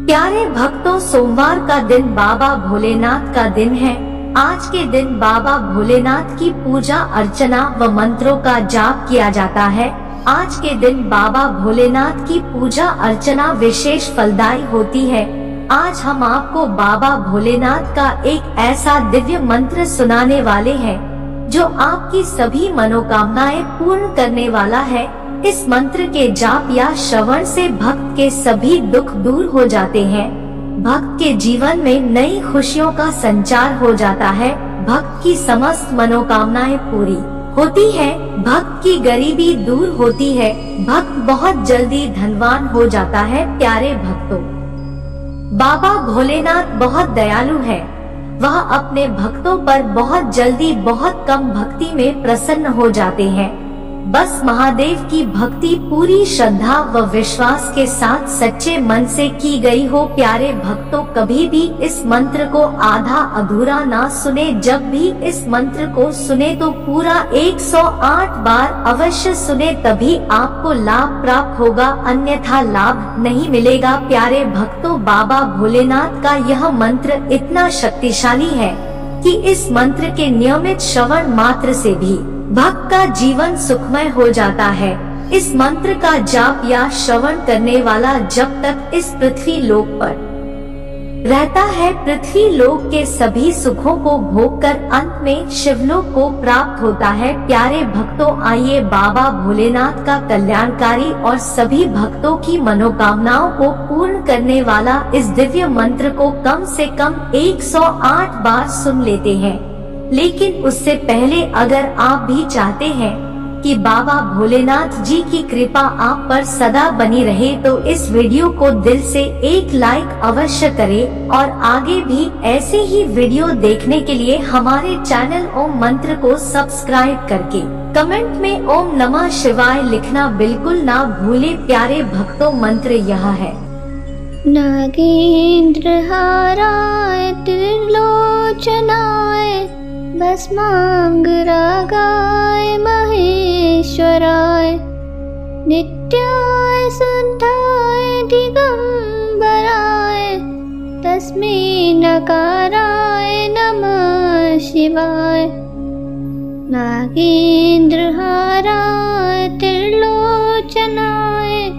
प्यारे भक्तों, सोमवार का दिन बाबा भोलेनाथ का दिन है। आज के दिन बाबा भोलेनाथ की पूजा अर्चना व मंत्रों का जाप किया जाता है। आज के दिन बाबा भोलेनाथ की पूजा अर्चना विशेष फलदायी होती है। आज हम आपको बाबा भोलेनाथ का एक ऐसा दिव्य मंत्र सुनाने वाले हैं जो आपकी सभी मनोकामनाएं पूर्ण करने वाला है। इस मंत्र के जाप या श्रवण से भक्त के सभी दुख दूर हो जाते हैं। भक्त के जीवन में नई खुशियों का संचार हो जाता है। भक्त की समस्त मनोकामनाएं पूरी होती है। भक्त की गरीबी दूर होती है। भक्त बहुत जल्दी धनवान हो जाता है। प्यारे भक्तों, बाबा भोलेनाथ बहुत दयालु है। वह अपने भक्तों पर बहुत जल्दी बहुत कम भक्ति में प्रसन्न हो जाते हैं। बस महादेव की भक्ति पूरी श्रद्धा व विश्वास के साथ सच्चे मन से की गई हो। प्यारे भक्तों, कभी भी इस मंत्र को आधा अधूरा ना सुने। जब भी इस मंत्र को सुने तो पूरा 108 बार अवश्य सुने, तभी आपको लाभ प्राप्त होगा, अन्यथा लाभ नहीं मिलेगा। प्यारे भक्तों, बाबा भोलेनाथ का यह मंत्र इतना शक्तिशाली है कि इस मंत्र के नियमित श्रवण मात्र से भी भक्त का जीवन सुखमय हो जाता है। इस मंत्र का जाप या श्रवण करने वाला जब तक इस पृथ्वी लोक पर रहता है, पृथ्वी लोक के सभी सुखों को भोग कर अंत में शिवलोक को प्राप्त होता है। प्यारे भक्तों, आइए बाबा भोलेनाथ का कल्याणकारी और सभी भक्तों की मनोकामनाओं को पूर्ण करने वाला इस दिव्य मंत्र को कम से कम 108 बार सुन लेते हैं। लेकिन उससे पहले अगर आप भी चाहते हैं कि बाबा भोलेनाथ जी की कृपा आप पर सदा बनी रहे, तो इस वीडियो को दिल से एक लाइक अवश्य करें और आगे भी ऐसे ही वीडियो देखने के लिए हमारे चैनल ओम मंत्र को सब्सक्राइब करके कमेंट में ओम नमः शिवाय लिखना बिल्कुल ना भूले। प्यारे भक्तों, मंत्र यह है। नागेंद्र हाराय त्रिलोचनाय भस्मांगरागाय महेश्वराय नित्याय शुद्धाय दिगंबराय तस्मै नकाराय नमः शिवाय। नागेंद्रहाराय त्रिलोचनाय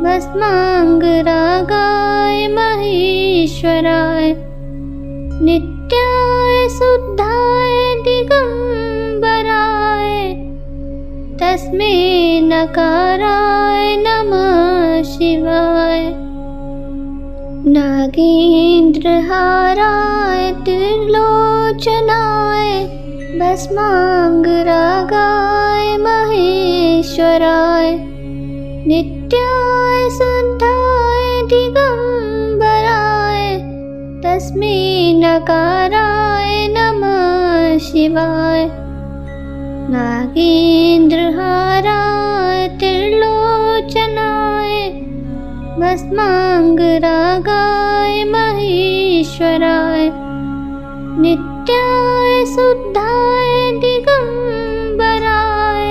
भस्मांगरागाय महेश्वराय नित्याय शुद्धाय दिगंबराय तस्मै नकाराय नमः शिवाय। नागेंद्रहाराय त्रिलोचनाय भस्मांगरागाय महेश्वराय नित्याय शुद्धाय दिगंबराय तस्मै नकाराय नमः शिवाय। नागेंद्रहाराय त्रिलोचनाय भस्मांगरागाय महेश्वराय नित्याय शुद्धाय दिगंबराय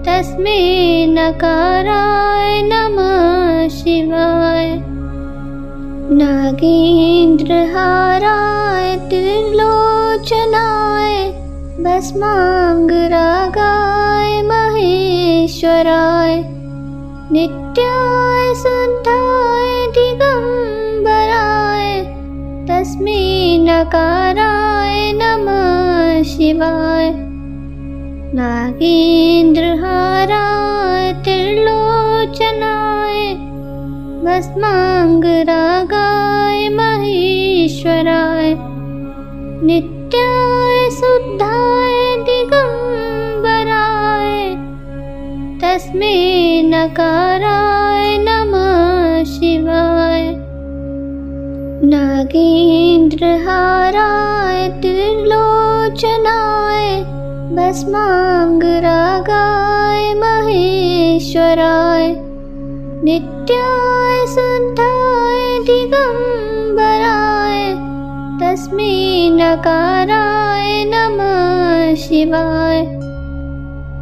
तस्मै नकाराय नमः शिवाय। नागेंद्रहाराय त्रिलोचनाय भस्मांगरागाय महेश्वराय नित्याय शुद्धाय दिगंबराय तस्मै नकाराय नमः शिवाय। नागेंद्रहाराय त्रिलोचनाय भस्मांगरागाय महेश्वराय नित्याय शुद्धाय दिगंबराय तस्मै नकाराय नमः शिवाय। नागेंद्रहाराय त्रिलोचनाय भस्मांगरागाय महेश्वराय नित्याय शुद्धाय दिगंबराय तस्मै नकाराय नमः शिवाय।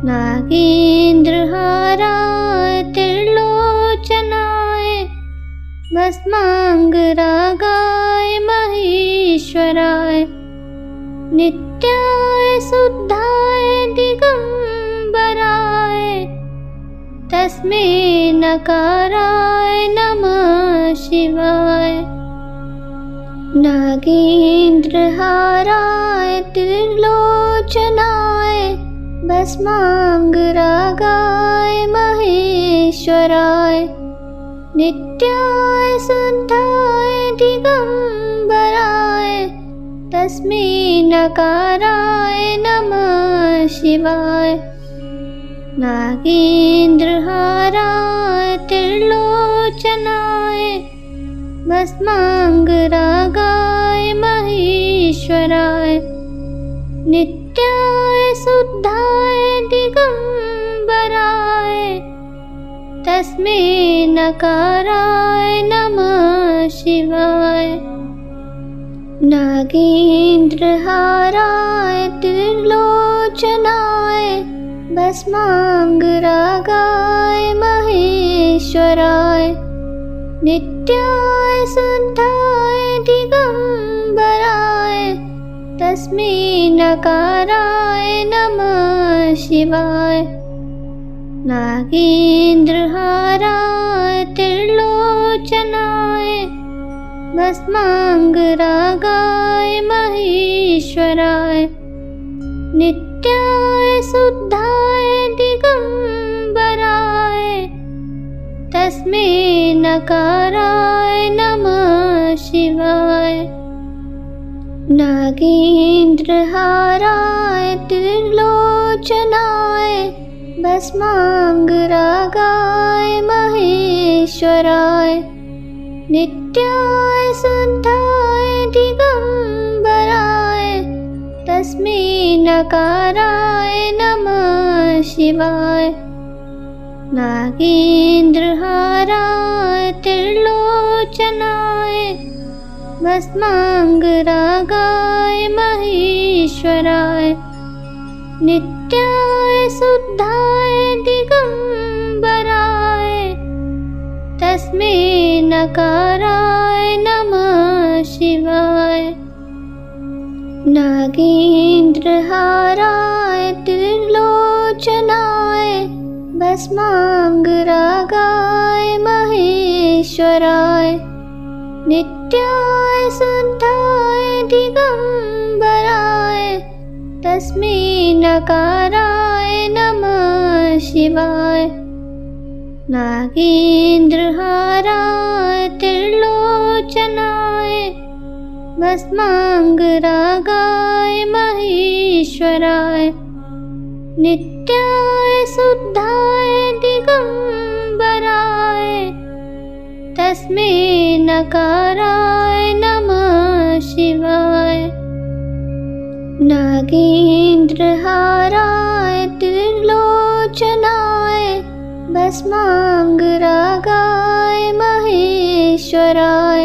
नागेंद्रहाराय त्रिलोचनाय भस्माङ्गरागाय महेश्वराय नित्याय शुद्धाय दिगम्बराय तस्मै नकाराय नमः शिवाय। नागेन्द्रहाराय त्रिलोचनाय भस्माङ्गरागाय महेश्वराय नित्याय शुद्धाय दिगम्बराय तस्मै नकाराय नमः शिवाय। नागेन्द्रहाराय त्रिलोचनाय भस्माङ्गरागाय महेश्वराय नित्याय शुद्धाय दिगम्बराय तस्मै नकाराय नमः शिवाय। नागेन्द्रहाराय त्रिलोचनाय भस्माङ्गरागाय महेश्वराय नित्याय शुद्धाय दिगम्बराय तस्मै नकाराय नमः शिवाय। नागेन्द्रहाराय त्रिलोचनाय भस्माङ्गरागाय महेश्वराय नित्याय शुद्धाय दिगम्बराय तस्मै नकाराय नमः शिवाय। नागेन्द्रहाराय त्रिलोचनाय भस्माङ्गरागाय महेश्वराय नित्याय शुद्धाय दिगम्बराय तस्मै नकाराय नमः शिवाय। नागेन्द्रहाराय त्रिलोचनाय भस्माङ्गरागाय महेश्वराय नित्याय शुद्धाय दिगम्बराय तस्मै नकाराय नमः शिवाय। नागेन्द्रहाराय त्रिलोचनाय भस्माङ्गरागाय महेश्वराय नित्याय शुद्धाय दिगम्बराय तस्मै नकाराय नमः शिवाय। नागेन्द्रहाराय त्रिलोचनाय भस्माङ्गरागाय महेश्वराय नित्याय शुद्धाय दिगम्बराय तस्मै नकाराय नमः शिवाय। नागेन्द्रहाराय त्रिलोचनाय भस्माङ्गरागाय महेश्वराय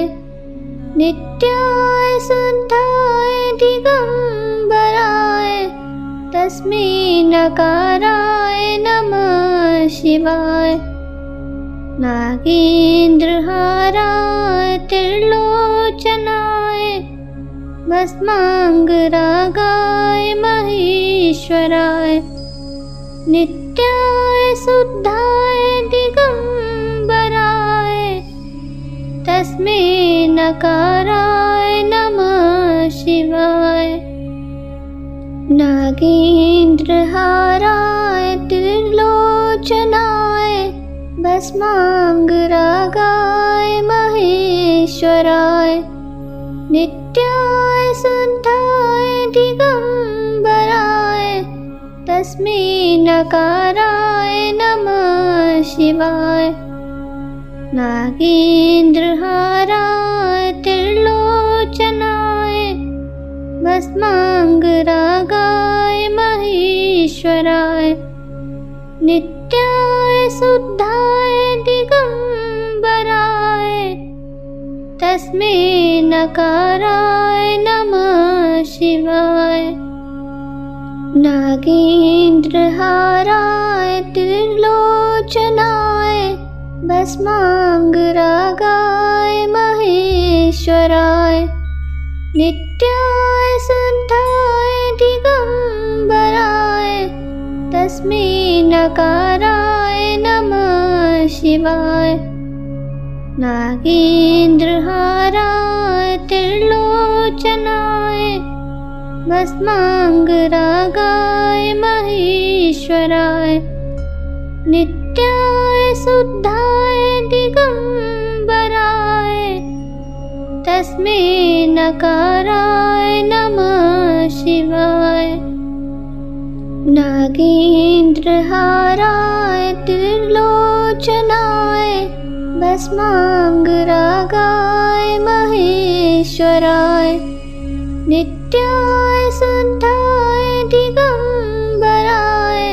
नित्याय शुद्धाय दिगम्बराय तस्मै नकाराय नमः शिवाय। नागेन्द्रहाराय त्रिलोचनाय भस्माङ्गरागाय महेश्वराय नित्याय शुद्धाय दिगम्बराय तस्मै नकाराय नमः शिवाय। नागेन्द्रहाराय त्रिलोचनाय भस्माङ्गरागाय महेश्वराय नित्याय शुद्धाय दिगम्बराय तस्मै नकाराय नमः शिवाय। नागेन्द्रहाराय त्रिलोचनाय भस्माङ्गरागाय महेश्वराय नित्याय शुद्धाय दिगम्बराय तस्मै नकाराय नमः शिवाय। नागेन्द्रहाराय त्रिलोचनाय भस्माङ्गरागाय महेश्वराय नित्याय शुद्धाय दिगम्बराय तस्मै नकाराय नमः शिवाय। नागेन्द्रहाराय त्रिलोचनाय भस्माङ्गरागाय महेश्वराय नित्याय शुद्धाय दिगम्बराय तस्मै नकाराय नमः शिवाय। नागेन्द्रहाराय त्रिलोचनाय भस्माङ्गरागाय महेश्वराय नित्याय शुद्धाय दिगम्बराय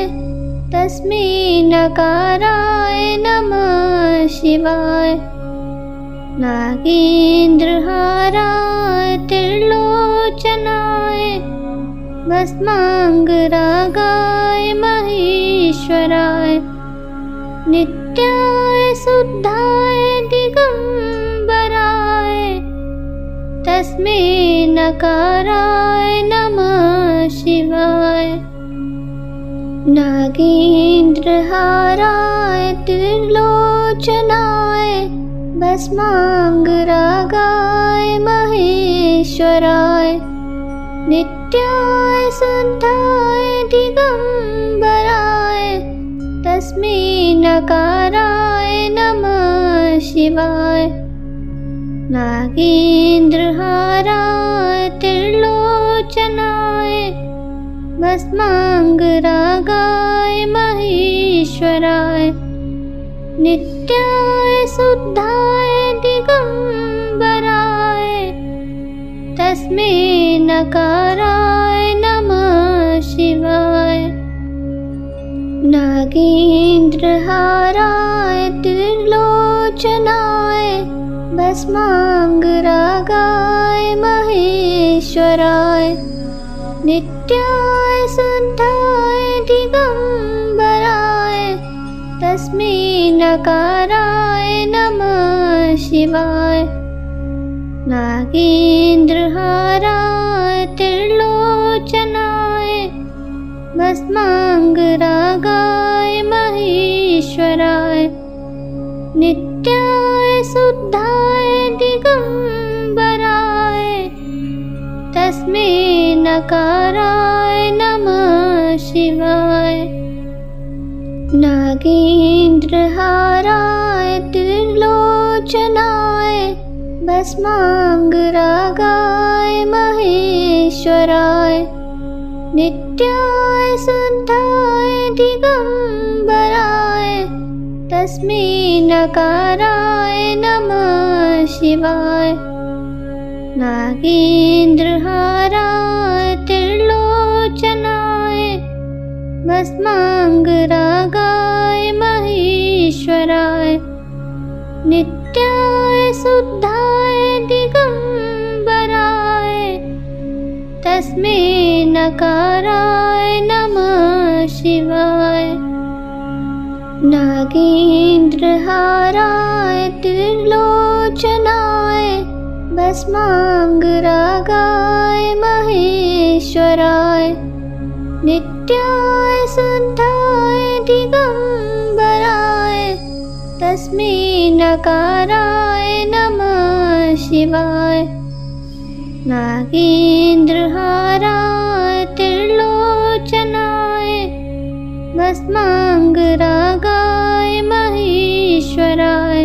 तस्मै नकाराय नमः शिवाय। नागेन्द्रहाराय त्रिलोचनाय भस्माङ्गरागाय महेश्वराय नित्याय शुद्धाय दिगम्बराय तस्मै नकाराय नमः शिवाय। नागेन्द्रहाराय त्रिलोचनाय भस्माङ्गरागाय महेश्वराय नित्याय शुद्धाय दिगम्बराय तस्मै नकाराय नमः शिवाय। नागेन्द्रहाराय त्रिलोचनाय भस्माङ्गरागाय महेश्वराय नित्याय शुद्धाय दिगम्बराय तस्मै नकाराय नमः शिवाय। नागेन्द्रहाराय त्रिलोचनाय भस्माङ्गरागाय महेश्वराय नित्याय शुद्धाय दिगम्बराय तस्मै नकाराय नमः शिवाय। नागेन्द्रहाराय त्रिलोचनाय भस्माङ्गरागाय महेश्वराय नित्याय शुद्धाय दिगम्बराय तस्मै नकाराय नमः शिवाय। नागेन्द्रहाराय त्रिलोचनाय भस्माङ्गरागाय महेश्वराय नित्याय शुद्धाय दिगम्बराय तस्मै नकाराय नमः शिवाय। नागेन्द्रहाराय त्रिलोचनाय भस्माङ्गरागाय महेश्वराय नित्याय शुद्धाय दिगम्बराय तस्मै नकाराय नमः शिवाय। नागेन्द्रहाराय त्रिलोचनाय भस्माङ्गरागाय महेश्वराय नित्याय शुद्धाय दिगम्बराय तस्मै नकाराय नमः शिवाय। नागेन्द्रहाराय त्रिलोचनाय भस्माङ्गरागाय महेश्वराय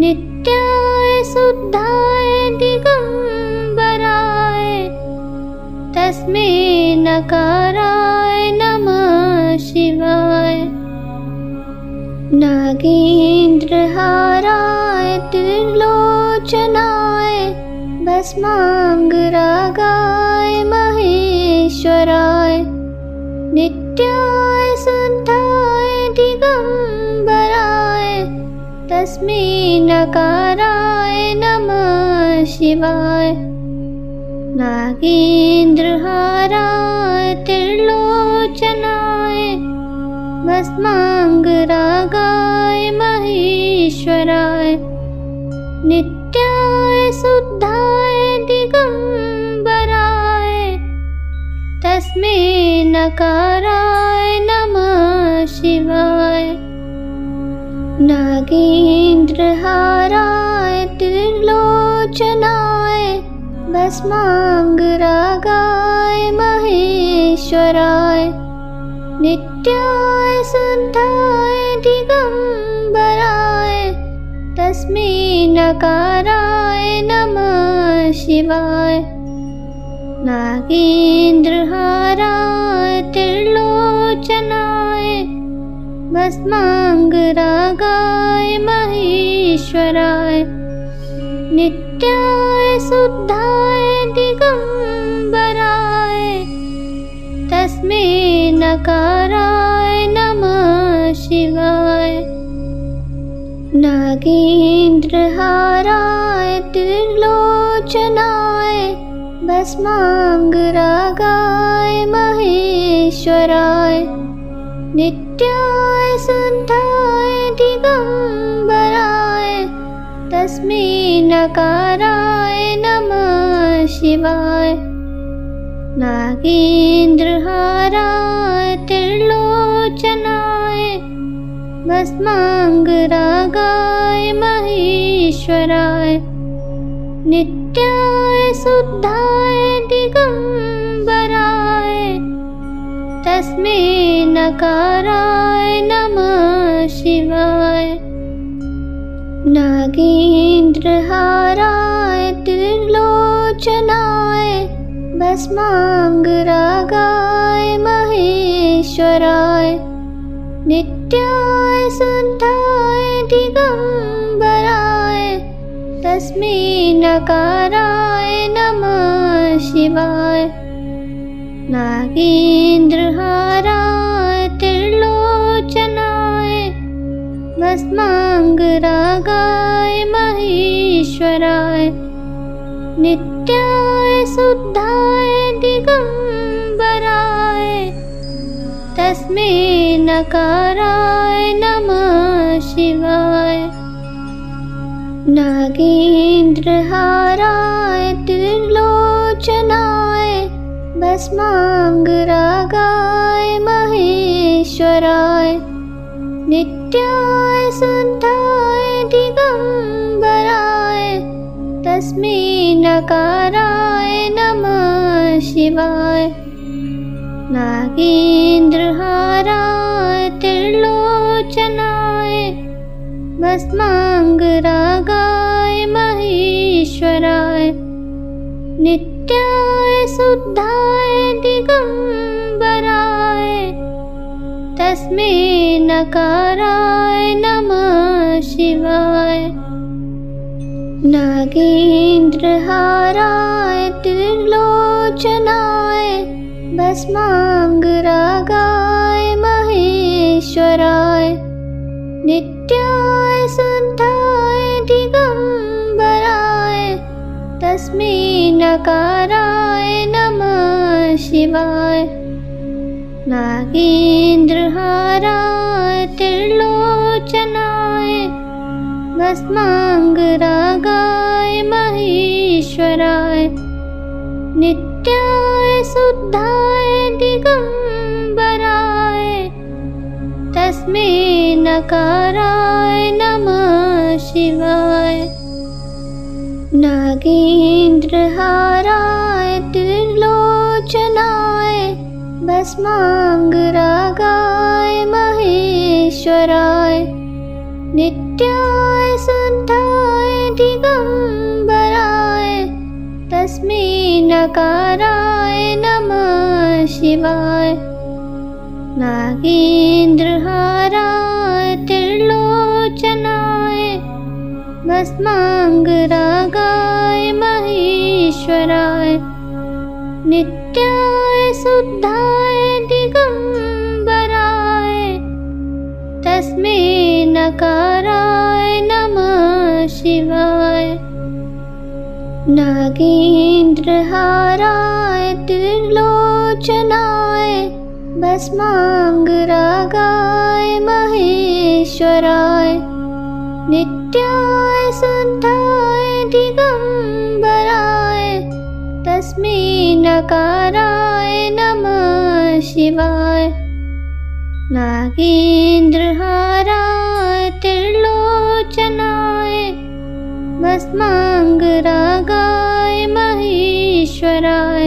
नित्याय शुद्धाय दिगम्बराय तस्मै नकाराय नमः शिवाय। नागेन्द्रहाराय त्रिलोचनाय भस्माङ्गरागाय महेश्वराय नित्याय शुद्धाय दिगम्बराय तस्मै नकाराय नमः शिवाय। नागेन्द्रहाराय त्रिलोचनाय भस्माङ्गरागाय महेश्वराय महेश्वराय नित्याय शुद्धाय दिगंबराय तस्मै नकाराय नमः शिवाय नागेन्द्रहाराय त्रिलोचनाय भस्मांगरागाय महेश्वराय नित्याय शुद्धाय दिगंबराय तस्मै नकाराय नमः शिवाय नागेन्द्रहाराय त्रिलोचनाय भस्मांगरागाय महेश्वराय नित्याय शुद्धाय दिगंबराय तस्मै नकाराय नमः शिवाय नागेन्द्रहाराय त्रिलोचनाय भस्मांगरागाय महेश्वराय नित्याय शुद्धाय दिगंबराय तस्मै नकाराय नमः शिवाय नागेन्द्रहाराय त्रिलोचनाय भस्मांगरागाय महेश्वराय नित्याय शुद्धाय दिगंबराय तस्मै नकाराय नमः शिवाय नागेन्द्रहाराय त्रिलोचनाय भस्मांगरागाय महेश्वराय नित्याय शुद्धाय दिगंबराय तस्मै नकाराय नमः शिवाय नागेन्द्रहाराय त्रिलोचनाय भस्मांगरागाय महेश्वराय नित्याय शुद्धाय दिगंबराय तस्मै नकाराय नमः शिवाय नागेन्द्रहाराय त्रिलोचनाय भस्मांगरागाय महेश्वराय नित्याय शुद्धाय दिगंबराय तस्मै नकाराय नमः शिवाय नागेन्द्रहाराय त्रिलोचनाय भस्मांगरागाय महेश्वराय नित्याय शुद्धाय दिगंबराय तस्मै नकाराय नमः शिवाय नागेन्द्रहाराय त्रिलोचनाय भस्मांगरागाय महेश्वराय नित्याय शुद्धाय दिगंबराय तस्मै नकाराय नमः शिवाय नागेन्द्रहाराय त्रिलोचनाय भस्मांगरागाय महेश्वराय नित्याय शुद्धाय दिगंबराय तस्मै नकाराय नमः शिवाय नागेन्द्रहाराय त्रिलोचनाय भस्मांगरागाय महेश्वराय नित्याय शुद्धाय दिगंबराय तस्मै नकाराय नमः शिवाय नागेन्द्रहाराय त्रिलोचनाय भस्मांगरागाय महेश्वराय नित्याय शुद्धाय दिगंबराय तस्मै नकाराय नमः शिवाय नागेन्द्रहाराय त्रिलोचनाय भस्मांगरागाय महेश्वराय नित्याय शुद्धाय दिगंबराय तस्मै नकाराय नमः शिवाय। नागेन्द्रहाराय त्रिलोचनाय भस्मांगरागाय महेश्वराय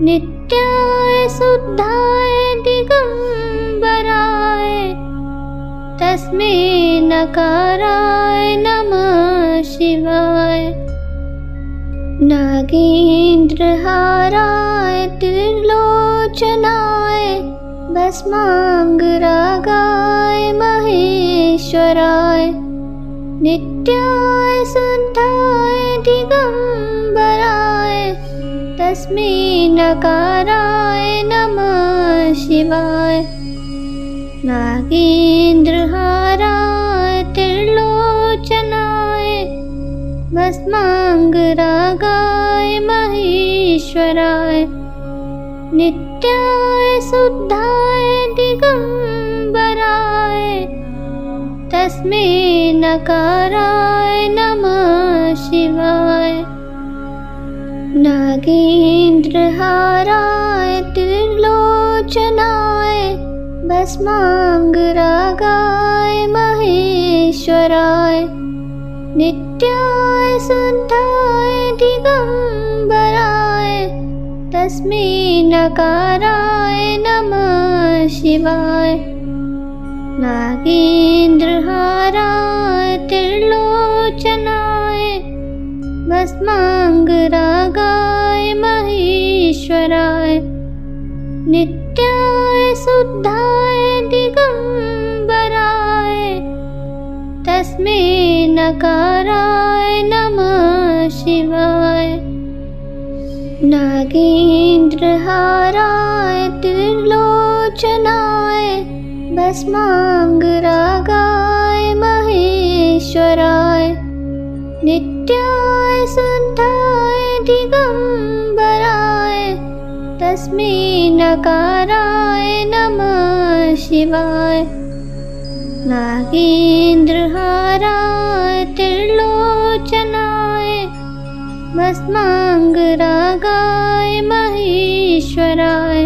नित्याय शुद्धाय दिगंबराय तस्मै नकाराय नमः शिवाय। नागेन्द्रहाराय त्रिलोचनाय भस्मांगरागाय महेश्वराय नित्याय शुद्धाय दिगंबराय तस्मै नकाराय नमः शिवाय। नागेन्द्रहाराय त्रिलोचनाय भस्मांगरागाय महेश्वराय नित्याय शुद्धाय दिगंबराय तस्मै नकाराय नमः शिवाय। नागेन्द्रहाराय त्रिलोचनाय भस्मांगरागाय महेश्वराय नित्याय शुद्धाय दिगंबराय तस्मै नकाराय नमः शिवाय। नागेन्द्रहाराय त्रिलोचनाय भस्मांगरागाय महेश्वराय नित्याय शुद्धाय दिगंबराय तस्मै नकाराय नमः शिवाय। नागेन्द्रहाराय त्रिलोचनाय भस्मांगरागाय महेश्वराय नित्याय शुद्धाय दिगंबराय तस्मै नकाराय नमः शिवाय। नागेन्द्रहाराय त्रिलोचनाय भस्मांगरागाय महेश्वराय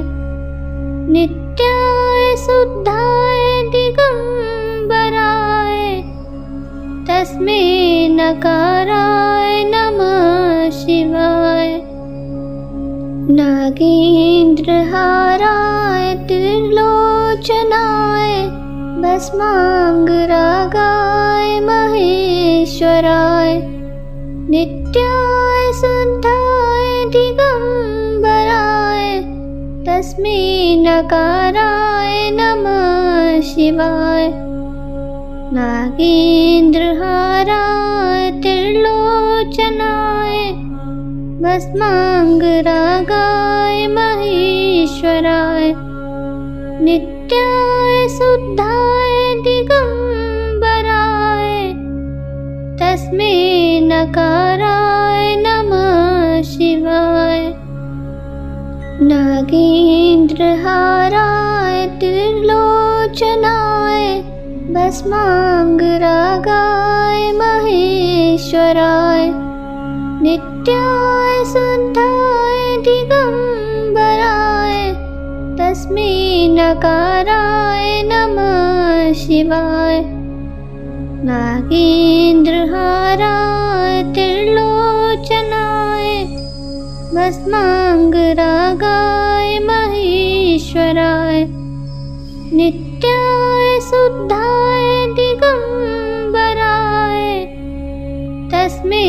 नित्याय शुद्धाय दिगंबराय तस्मै नकाराय नमः शिवाय। नागेन्द्रहाराय त्रिलोचनाय भस्मांगरागाय महेश्वराय नित्याय शुद्धाय दिगंबराय तस्मै नकाराय नमः शिवाय। नागेन्द्रहाराय त्रिलोचनाय भस्मांगरागाय महेश्वराय नित्याय शुद्धाय दिगंबराय तस्मै नकाराय नमः शिवाय। नागेन्द्रहाराय त्रिलोचनाय भस्मांगरागाय महेश्वराय नित्याय शुद्धाय दिगंबराय तस्मै नकाराय नमः शिवाय। नागेन्द्रहाराय त्रिलोचनाय भस्मांगरागाय महेश्वराय नित्याय शुद्धाय दिगंबराय तस्मै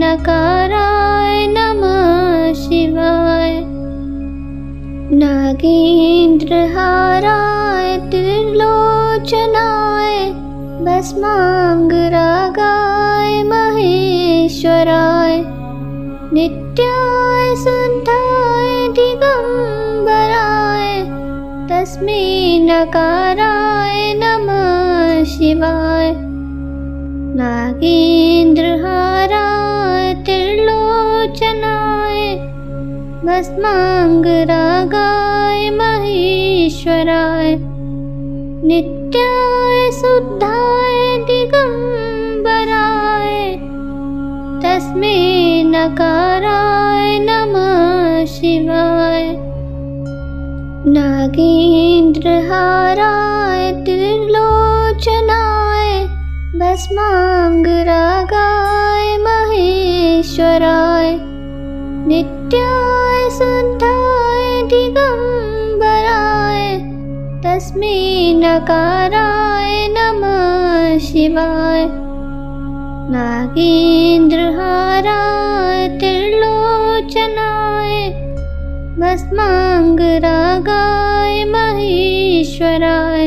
नकाराय नमः शिवाय। नागेन्द्रहाराय त्रिलोचनाय भस्मांगरागाय महेश्वराय नित्याय शुद्धाय दिगंबराय तस्मै नकाराय नमः शिवाय। नागेन्द्रहाराय त्रिलोचनाय भस्मांगरागाय महेश्वराय नित्याय शुद्धाय दिगंबराय तस्मै नकाराय नमः शिवाय। नागेन्द्रहाराय त्रिलोचनाय भस्मांगरागाय महेश्वराय नित्याय शुद्धाय दिगंबराय तस्मै नकाराय नमः शिवाय। नागेन्द्रहाराय त्रिलोचनाय भस्मांगरागाय महेश्वराय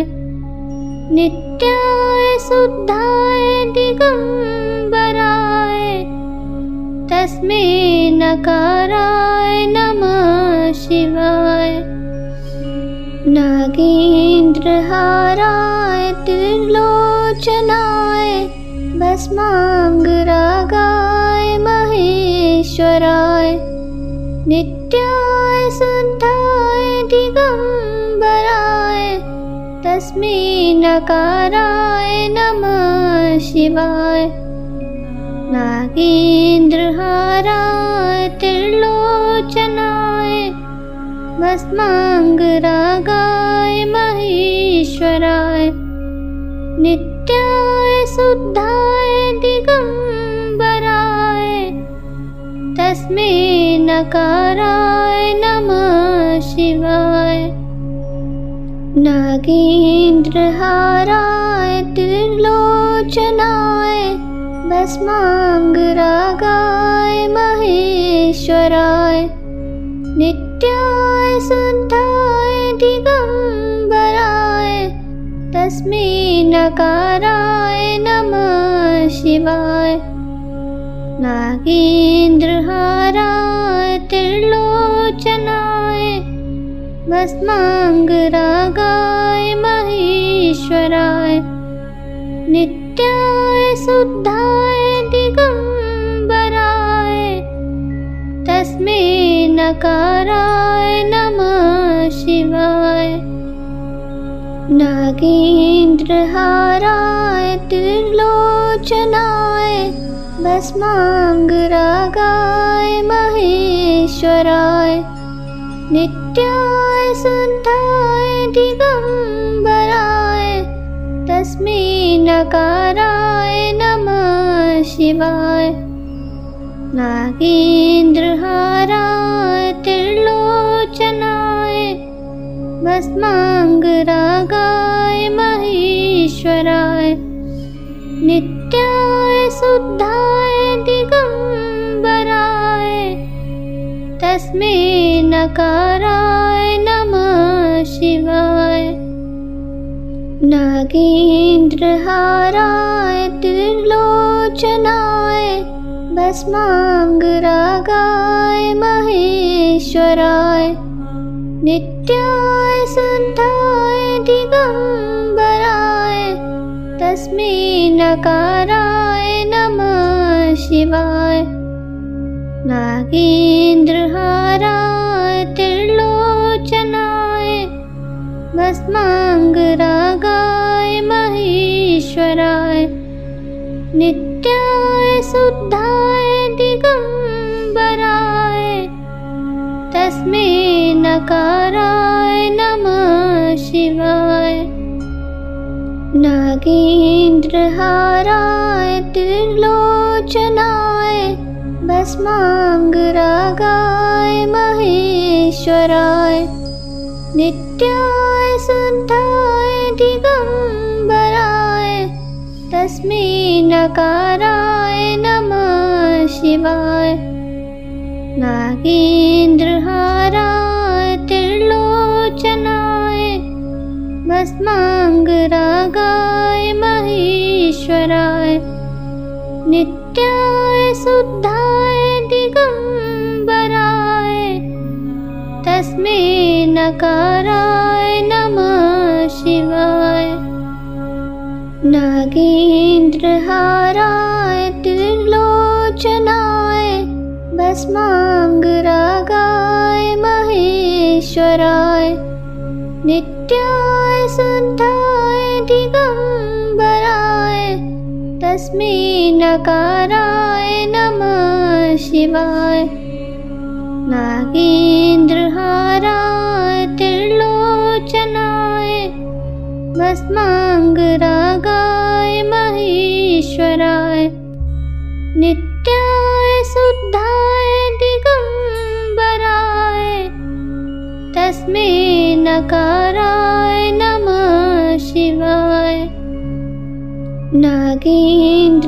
नित्याय शुद्धाय दिगंबराय तस्मै नकाराय नमः शिवाय। नागेन्द्रहाराय त्रिलोचनाय भस्मांगरागाय महेश्वराय नित्याय शुद्धाय दिगंबराय तस्मै नकाराय नमः शिवाय। नागेन्द्रहाराय त्रिलोचनाय भस्मांगरागाय महेश्वराय नित्याय शुद्धाय दिगंबराय तस्मै नकाराय नमः शिवाय। नागेन्द्रहाराय त्रिलोचनाय भस्मांगरागाय महेश्वराय नित्याय शुद्धाय दिगंबराय तस्मै नकाराय नमः शिवाय। नागेन्द्रहाराय त्रिलोचनाय भस्मांगरागाय महेश्वराय नित्याय शुद्धाय दिगंबराय तस्मै नकाराय नमः शिवाय। नागेन्द्रहाराय त्रिलोचनाय भस्मांगरागाय महेश्वराय नित्याय शुद्धाय दिगंबराय तस्मै नकाराय नमः शिवाय। नागेन्द्रहाराय त्रिलोचनाय भस्मांगरागाय महेश्वराय नित्याय शुद्धाय दिगंबराय तस्मै नकाराय नमः शिवाय। नागेन्द्रहाराय त्रिलोचनाय भस्मांगरागाय महेश्वराय नित्याय शुद्धाय दिगंबराय तस्मै नकाराय नमः शिवाय। नागेन्द्रहाराय त्रिलोचनाय भस्मांगरागाय महेश्वराय नित्याय शुद्धाय दिगंबराय तस्मै नकाराय नमः शिवाय। नागेन्द्रहाराय त्रिलोचनाय भस्मांगरागाय महेश्वराय नित्याय शुद्धाय दिगंबराय तस्मै नकाराय नमः शिवाय। नागेन्द्रहाराय त्रिलोचनाय भस्मांगरागाय महेश्वराय नित्याय शुद्धाय दिगंबराय तस्मै नकाराय नमः शिवाय। नागेन्द्रहाराय त्रिलोचनाय भस्मांगरागाय महेश्वराय नित्याय शुद्धाय दिगंबराय तस्मै नकाराय नमः शिवाय। नागेन्द्रहाराय त्रिलोचनाय भस्माङ्गरागाय महेश्वराय नित्याय शुद्धाय दिगम्बराय तस्मै नकाराय नमः शिवाय। नागेन्द्रहाराय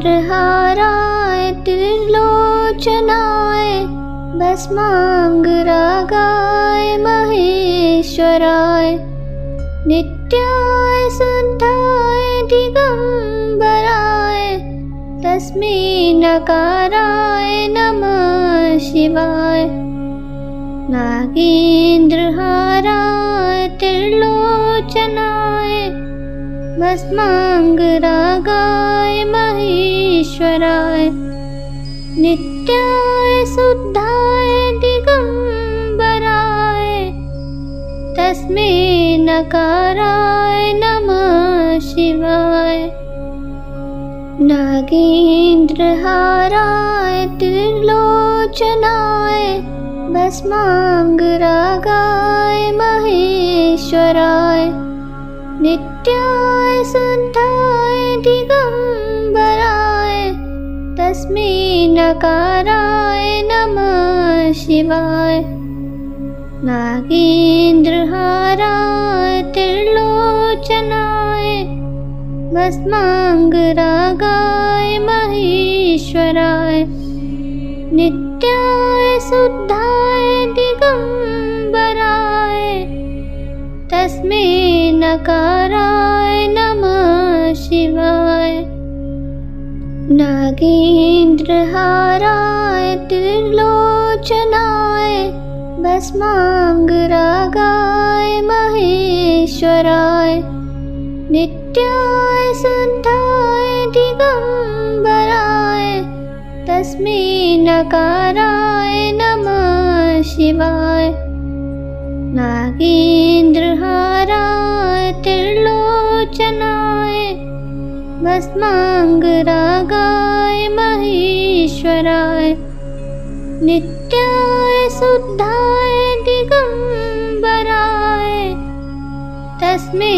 त्रिलोचनाय भस्माङ्गरागाय महेश्वराय नित्याय शुद्धाय दिगम्बराय तस्मै नकाराय नमः शिवाय। नागेन्द्रहाराय त्रिलोचनाय भस्माङ्गरागाय महेश्वराय नित्याय शुद्धाय दिगम्बराय तस्मै नकाराय नमः शिवाय। नागेन्द्रहाराय त्रिलोचनाय भस्माङ्गरागाय महेश्वराय नित्याय शुद्धाय दिगम्बराय तस्मै नकाराय नमः शिवाय। नागेन्द्रहाराय त्रिलोचनाय भस्माङ्गरागाय महेश्वराय नित्याय शुद्धाय दिगम्बराय तस्मै नकाराय नमः शिवाय। नागेन्द्रहाराय त्रिलोचनाय भस्माङ्गरागाय महेश्वराय नित्याय शुद्धाय दिगम्बराय तस्मै नकाराय नमः शिवाय। नागेन्द्रहाराय त्रिलोचनाय भस्माङ्गरागाय महेश्वराय नित्याय शुद्धाय दिगम्बराय तस्मै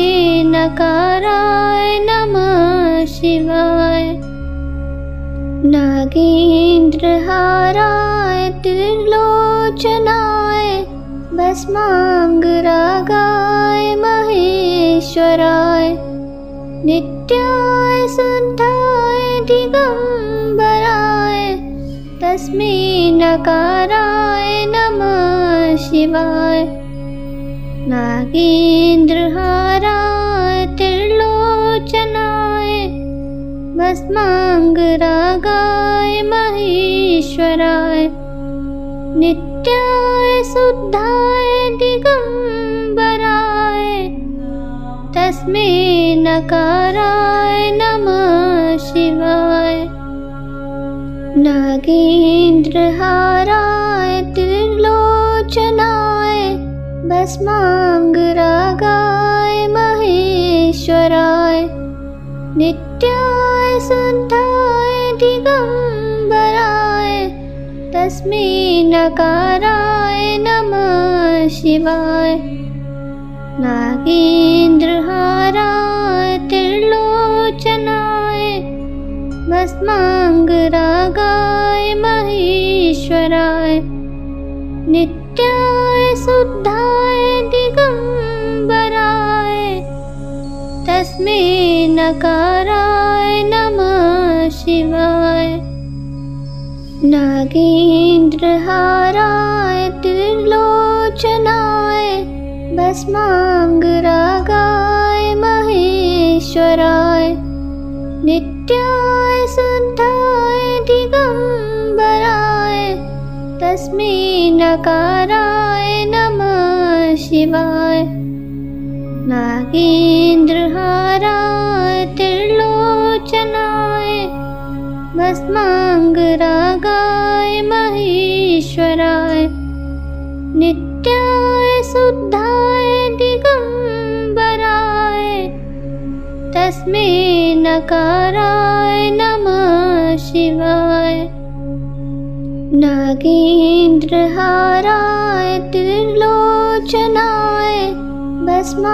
नकाराय नमः शिवाय। नागेन्द्रहाराय त्रिलोचनाय भस्माङ्गरागाय महेश्वराय नित्याय शुद्धाय दिगम्बराय तस्मै नकाराय नमः शिवाय। नागेन्द्रहाराय त्रिलोचनाय भस्माङ्गरागाय महेश्वराय नित्याय शुद्धाय दिगम्बराय तस्मै नकाराय नमः शिवाय। नागेन्द्रहाराय त्रिलोचनाय भस्माङ्गरागाय महेश्वराय नित्याय शुद्धाय दिगम्बराय तस्मै नकाराय नमः शिवाय। नागेन्द्रहाराय त्रिलोचनाय भस्माङ्गरागाय महेश्वराय नित्याय शुद्धाय दिगम्बराय तस्मै नकाराय नमः शिवाय। नागेन्द्रहाराय त्रिलोचनाय भस्माङ्गरागाय महेश्वराय नित्याय शुद्धाय दिगम्बराय तस्मै नकाराय नमः शिवाय। नागेन्द्रहाराय त्रिलोचनाय भस्माङ्गरागाय महेश्वराय नित्याय शुद्धाय दिगम्बराय तस्मै नकाराय नमः शिवाय। नागेन्द्रहाराय त्रिलोचनाय भस्माङ्गरागाय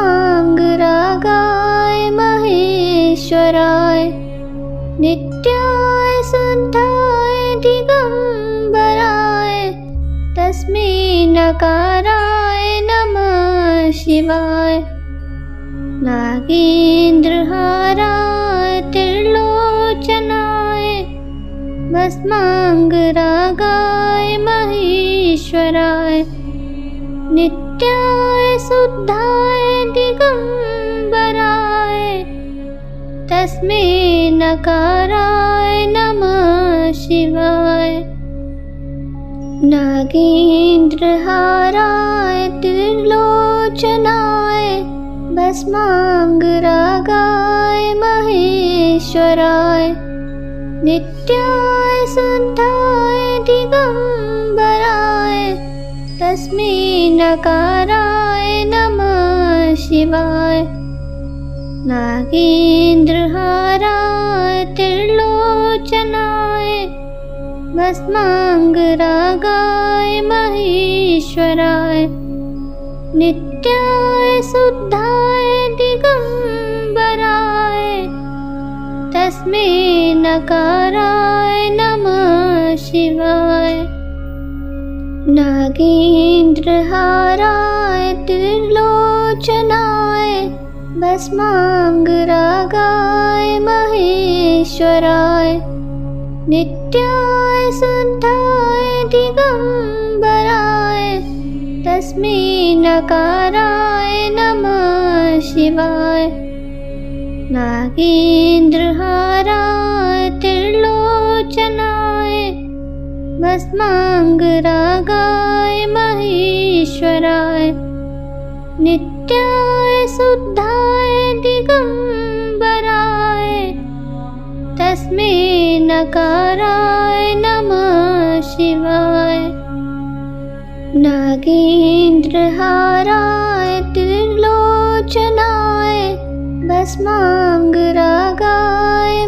महेश्वराय नित्याय शुद्धाय दिगम्बराय तस्मै नकाराय नमः शिवाय। नागेन्द्रहाराय त्रिलोचनाय भस्माङ्गरागाय महेश्वराय नित्याय शुद्धाय दिगम्बराय तस्मै नकाराय नमः शिवाय। नागेन्द्रहाराय त्रिलोचनाय भस्माङ्गरागाय महेश्वराय नित्याय शुद्धाय दिगम्बराय तस्मै नकाराय नमः शिवाय। नागेन्द्रहाराय त्रिलोचनाय भस्माङ्गरागाय महेश्वराय नित्याय शुद्धाय दिगम्बराय तस्मै नकाराय नमः शिवाय। नागेन्द्रहाराय त्रिलोचनाय भस्माङ्गरागाय महेश्वराय नित्याय शुद्धाय दिगम्बराय तस्मै नकाराय नमः शिवाय। नागेन्द्रहाराय त्रिलोचनाय भस्माङ्गरागाय महेश्वराय नित्याय शुद्धाय दिगम्बराय तस्मै नकाराय नमः शिवाय। नागेन्द्रहाराय त्रिलोचनाय भस्माङ्गरागाय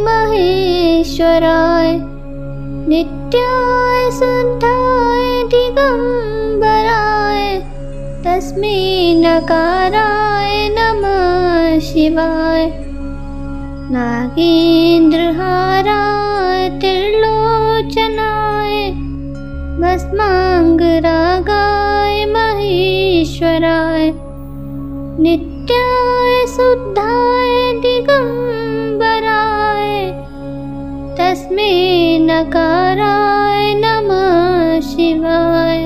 महेश्वराय नित्याय शुद्धाय दिगम्बराय तस्मै नकाराय नमः शिवाय। नागेन्द्रहाराय त्रिलोचनाय भस्माङ्गरागाय महेश्वराय नित्याय शुद्धाय दिगम्बराय तस्मै नकाराय नमः शिवाय।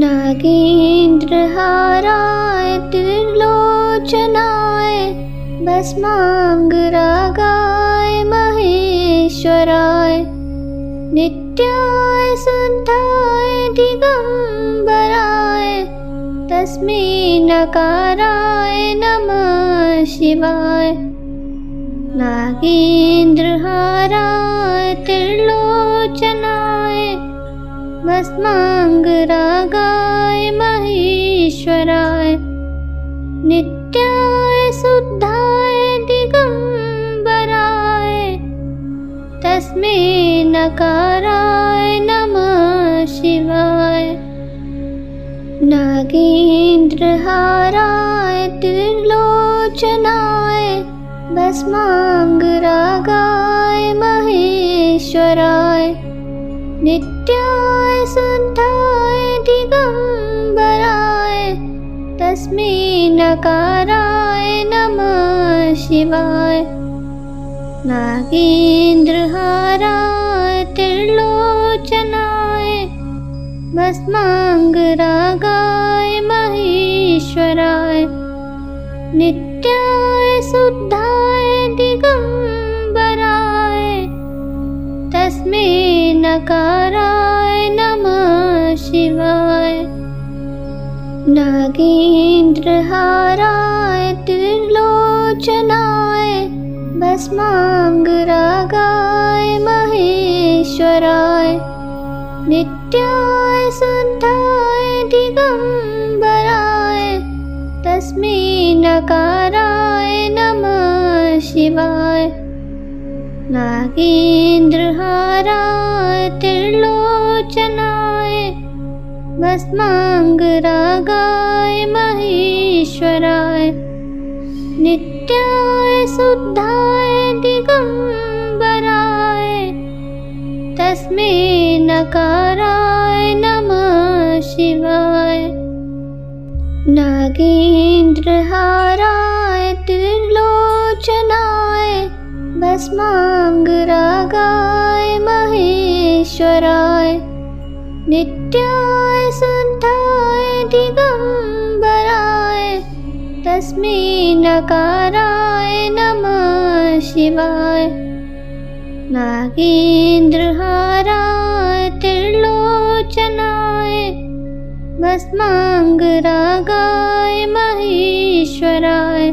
नागेन्द्रहाराय त्रिलोचनाय भस्माङ्गरागाय महेश्वराय नित्याय शुद्धाय दिगम्बराय तस्मै नकाराय नमः शिवाय। नागेन्द्रहाराय त्रिलोचनाय भस्माङ्गरागाय महेश्वराय नित्याय शुद्धाय दिगम्बराय तस्मै नकाराय नमः शिवाय। नागेन्द्रहाराय त्रिलोचनाय भस्माङ्गरागाय महेश्वराय नित्याय शुद्धाय दिगम्बराय तस्मै नकाराय नमः शिवाय। नागेन्द्रहाराय त्रिलोचनाय भस्माङ्गरागाय महेश्वराय नित्याय शुद्धाय दिगम्बराय तस्मै नकाराय नमः शिवाय। नागेन्द्रहाराय त्रिलोचनाय भस्माङ्गरागाय महेश्वराय नित्याय शुद्धाय दिगम्बराय तस्मै नकाराय नमः नागेन्द्रहाराय त्रिलोचनाय भस्माङ्गरागाय महेश्वराय नित्याय शुद्धाय दिगम्बराय तस्मै नकाराय नमः शिवाय। नागेन्द्रहाराय त्रिलोचनाय भस्माङ्गरागाय महेश्वराय नित्याय शुद्धाय दिगम्बराय तस्मै नकाराय नमः शिवाय। नागेन्द्रहाराय त्रिलोचनाय भस्माङ्गरागाय महेश्वराय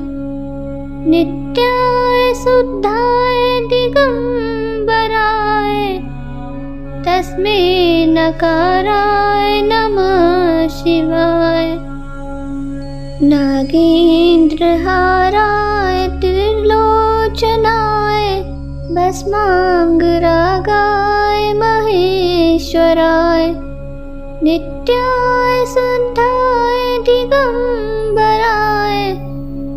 नित्याय शुद्धाय दिगम्बराय तस्मै नकाराय नमः शिवाय। नागेन्द्रहाराय त्रिलोचनाय भस्माङ्गरागाय महेश्वराय नित्याय शुद्धाय दिगम्बराय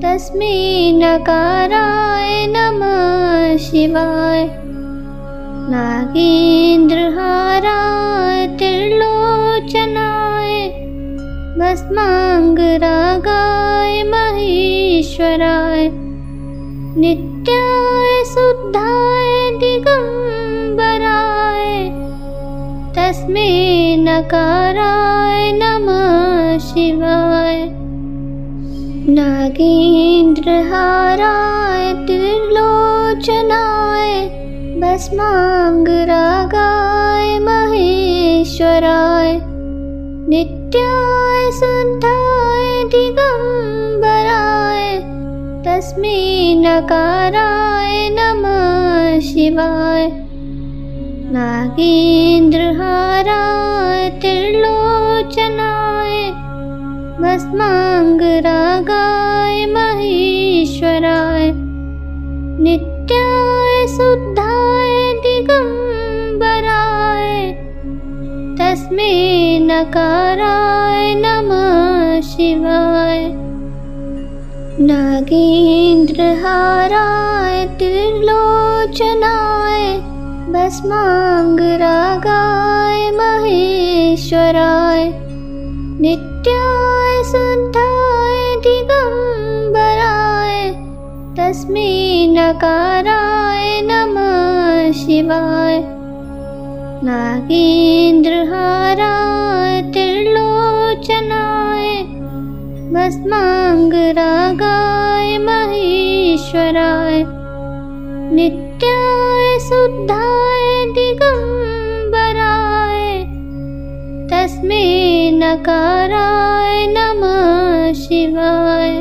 तस्मै नकाराय नमः शिवाय। नागेन्द्रहाराय त्रिलोचनाय भस्माङ्गरागाय महेश्वराय नित्याय शुद्धाय दिगम्बराय तस्मै नकाराय नमः शिवाय। नागेन्द्रहाराय त्रिलोचनाय भस्माङ्गरागाय महेश्वराय नित्याय शुद्धाय दिगम्बराय तस्मै नकाराय नमः शिवाय। नागेन्द्रहाराय त्रिलोचनाय भस्माङ्गरागाय महेश्वराय नित्याय शुद्धाय दिगम्बराय तस्मै नकाराय नमः शिवाय। नागेन्द्रहाराय त्रिलोचनाय भस्माङ्गरागाय महेश्वराय नित्याय शुद्धाय दिगम्बराय तस्मै नकाराय नमः शिवाय। नागेन्द्रहाराय त्रिलोचनाय भस्माङ्गरागाय महेश्वराय नित्याय शुद्धाय दिगम्बराय तस्मै नकाराय नमः शिवाय।